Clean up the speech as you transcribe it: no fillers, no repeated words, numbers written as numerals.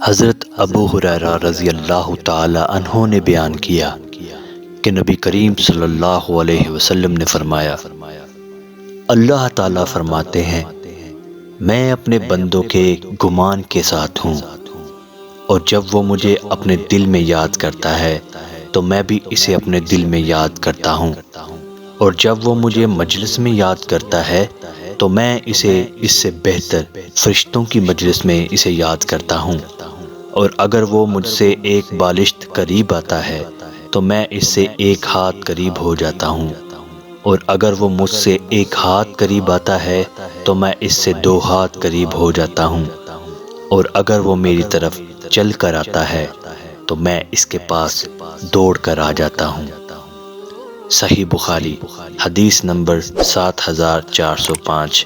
حضرت ابو ہریرہ رضی اللہ تعالی عنہ نے بیان کیا کہ نبی کریم صلی اللہ علیہ وسلم نے فرمایا، اللہ تعالیٰ فرماتے ہیں، میں اپنے بندوں کے گمان کے ساتھ ہوں، اور جب وہ مجھے اپنے دل میں یاد کرتا ہے تو میں بھی اسے اپنے دل میں یاد کرتا ہوں، اور جب وہ مجھے مجلس میں یاد کرتا ہے تو میں اسے اس سے بہتر فرشتوں کی مجلس میں اسے یاد کرتا ہوں، اور اگر وہ مجھ سے ایک بالشت قریب آتا ہے تو میں اس سے ایک ہاتھ قریب ہو جاتا ہوں، اور اگر وہ مجھ سے ایک ہاتھ قریب آتا ہے تو میں اس سے 2 ہاتھ قریب ہو جاتا ہوں، اور اگر وہ میری طرف چل کر آتا ہے تو میں اس کے پاس دوڑ کر آ جاتا ہوں۔ صحیح بخاری، حدیث نمبر 7405۔